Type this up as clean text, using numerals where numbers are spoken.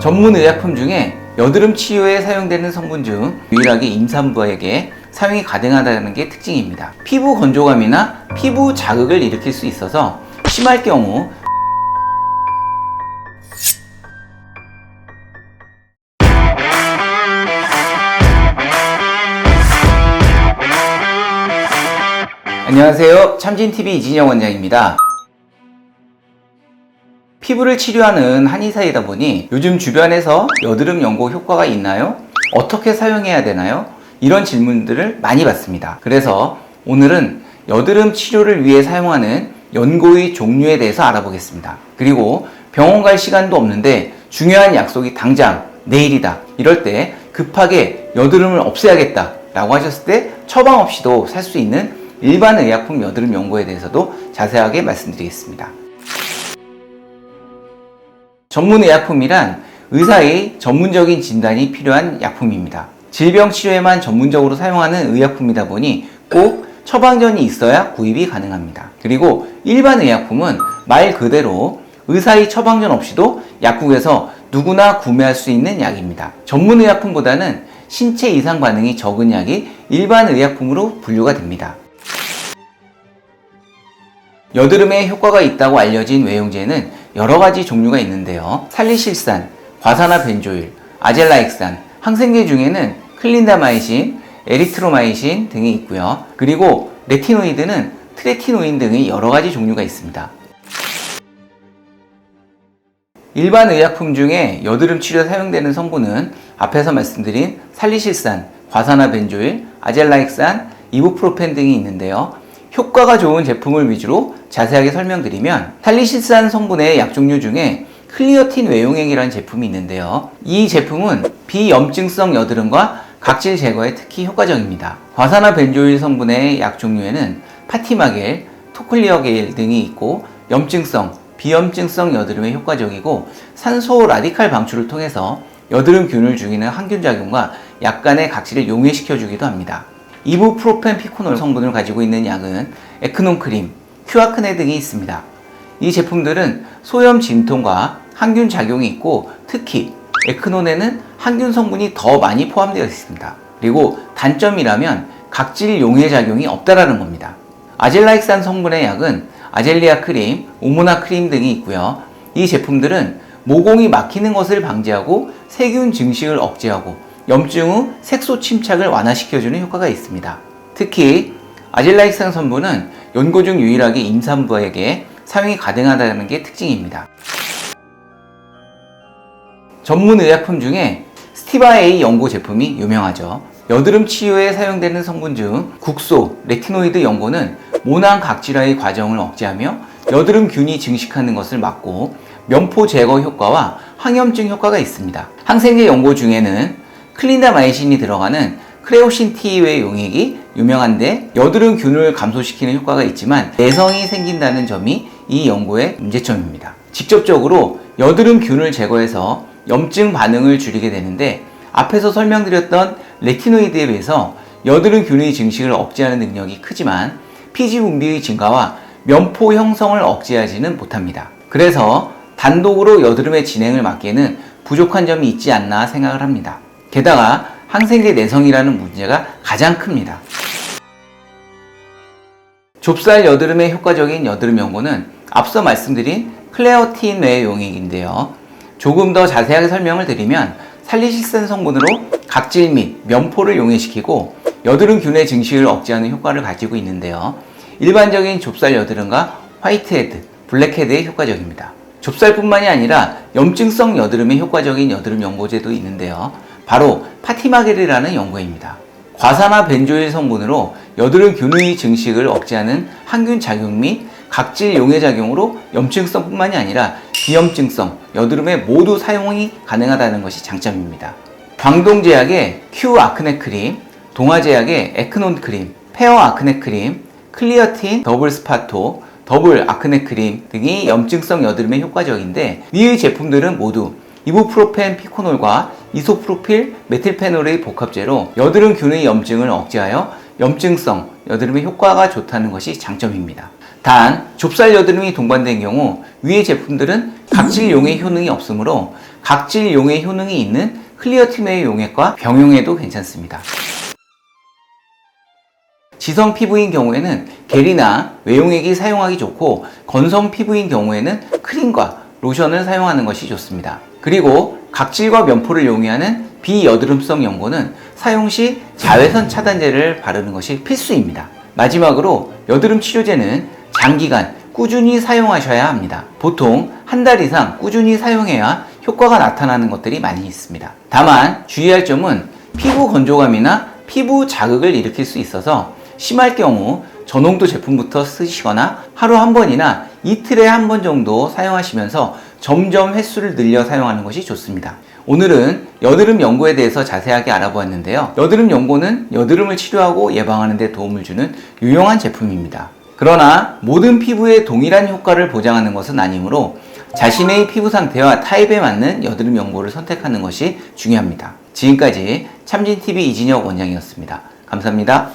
전문 의약품 중에 여드름 치료에 사용되는 성분 중 유일하게 임산부에게 사용이 가능하다는 게 특징입니다. 피부 건조감이나 피부 자극을 일으킬 수 있어서 심할 경우 안녕하세요. 참진TV 이진영 원장입니다. 피부를 치료하는 한의사이다 보니 요즘 주변에서 여드름 연고 효과가 있나요? 어떻게 사용해야 되나요? 이런 질문들을 많이 받습니다. 그래서 오늘은 여드름 치료를 위해 사용하는 연고의 종류에 대해서 알아보겠습니다. 그리고 병원 갈 시간도 없는데 중요한 약속이 당장 내일이다. 이럴 때 급하게 여드름을 없애야겠다 라고 하셨을 때 처방 없이도 살 수 있는 일반 의약품 여드름 연고에 대해서도 자세하게 말씀드리겠습니다. 전문 의약품이란 의사의 전문적인 진단이 필요한 약품입니다. 질병 치료에만 전문적으로 사용하는 의약품이다 보니 꼭 처방전이 있어야 구입이 가능합니다. 그리고 일반 의약품은 말 그대로 의사의 처방전 없이도 약국에서 누구나 구매할 수 있는 약입니다. 전문 의약품보다는 신체 이상 반응이 적은 약이 일반 의약품으로 분류가 됩니다. 여드름에 효과가 있다고 알려진 외용제는 여러 가지 종류가 있는데요. 살리실산, 과산화벤조일, 아젤라익산, 항생제 중에는 클린다마이신, 에리트로마이신 등이 있고요. 그리고 레티노이드는 트레티노인 등의 여러 가지 종류가 있습니다. 일반 의약품 중에 여드름 치료에 사용되는 성분은 앞에서 말씀드린 살리실산, 과산화벤조일, 아젤라익산, 이부프로펜 등이 있는데요. 효과가 좋은 제품을 위주로 자세하게 설명드리면 살리실산 성분의 약 종류 중에 클리어틴 외용액이라는 제품이 있는데요. 이 제품은 비염증성 여드름과 각질 제거에 특히 효과적입니다. 과산화벤조일 성분의 약 종류에는 파티마겔, 토클리어겔 등이 있고 염증성, 비염증성 여드름에 효과적이고 산소 라디칼 방출을 통해서 여드름균을 죽이는 항균작용과 약간의 각질을 용해시켜주기도 합니다. 이부프로펜 피코놀 성분을 가지고 있는 약은 에크논 크림, 큐아크네 등이 있습니다. 이 제품들은 소염 진통과 항균 작용이 있고 특히 에크논에는 항균 성분이 더 많이 포함되어 있습니다. 그리고 단점이라면 각질 용해 작용이 없다라는 겁니다. 아젤라익산 성분의 약은 아젤리아 크림, 오모나 크림 등이 있고요. 이 제품들은 모공이 막히는 것을 방지하고 세균 증식을 억제하고 염증 후 색소 침착을 완화시켜주는 효과가 있습니다. 특히 아젤라익산 성분은 연고 중 유일하게 임산부에게 사용이 가능하다는 게 특징입니다. 전문 의약품 중에 스티바 A 연고 제품이 유명하죠. 여드름 치료에 사용되는 성분 중 국소, 레티노이드 연고는 모낭 각질화의 과정을 억제하며 여드름균이 증식하는 것을 막고 면포 제거 효과와 항염증 효과가 있습니다. 항생제 연고 중에는 클린다마이신이 들어가는 크레오신 T의 용액이 유명한데 여드름균을 감소시키는 효과가 있지만 내성이 생긴다는 점이 이 연고의 문제점입니다. 직접적으로 여드름균을 제거해서 염증 반응을 줄이게 되는데 앞에서 설명드렸던 레티노이드에 비해서 여드름균의 증식을 억제하는 능력이 크지만 피지 분비의 증가와 면포 형성을 억제하지는 못합니다. 그래서 단독으로 여드름의 진행을 막기에는 부족한 점이 있지 않나 생각을 합니다. 게다가 항생제 내성이라는 문제가 가장 큽니다. 좁쌀 여드름에 효과적인 여드름 연고는 앞서 말씀드린 클레어틴 외 용액인데요. 조금 더 자세하게 설명을 드리면 살리실산 성분으로 각질 및 면포를 용해시키고 여드름균의 증식을 억제하는 효과를 가지고 있는데요. 일반적인 좁쌀 여드름과 화이트헤드, 블랙헤드에 효과적입니다. 좁쌀뿐만이 아니라 염증성 여드름에 효과적인 여드름 연고제도 있는데요. 바로 파티마겔이라는 연고입니다. 과산화벤조일 성분으로 여드름균의 증식을 억제하는 항균 작용 및 각질 용해 작용으로 염증성뿐만이 아니라 비염증성 여드름에 모두 사용이 가능하다는 것이 장점입니다. 광동제약의 큐 아크네 크림, 동아제약의 에크논 크림, 페어 아크네 크림, 클리어틴 더블 스파토, 더블 아크네 크림 등이 염증성 여드름에 효과적인데 위의 제품들은 모두 이부프로펜 피코놀과 이소프로필 메틸페놀의 복합제로 여드름균의 염증을 억제하여 염증성 여드름에 효과가 좋다는 것이 장점입니다. 단 좁쌀 여드름이 동반된 경우 위의 제품들은 각질 용해 효능이 없으므로 각질 용해 효능이 있는 클리어티메이 용액과 병용해도 괜찮습니다. 지성 피부인 경우에는 겔이나 외용액이 사용하기 좋고, 건성 피부인 경우에는 크림과 로션을 사용하는 것이 좋습니다. 그리고 각질과 면포를 용해하는 비여드름성 연고는 사용 시 자외선 차단제를 바르는 것이 필수입니다. 마지막으로 여드름 치료제는 장기간 꾸준히 사용하셔야 합니다. 보통 한 달 이상 꾸준히 사용해야 효과가 나타나는 것들이 많이 있습니다. 다만 주의할 점은 피부 건조감이나 피부 자극을 일으킬 수 있어서 심할 경우 저농도 제품부터 쓰시거나 하루 한 번이나 이틀에 한 번 정도 사용하시면서 점점 횟수를 늘려 사용하는 것이 좋습니다. 오늘은 여드름 연고에 대해서 자세하게 알아보았는데요. 여드름 연고는 여드름을 치료하고 예방하는 데 도움을 주는 유용한 제품입니다. 그러나 모든 피부에 동일한 효과를 보장하는 것은 아니므로 자신의 피부 상태와 타입에 맞는 여드름 연고를 선택하는 것이 중요합니다. 지금까지 참진TV 이진혁 원장이었습니다. 감사합니다.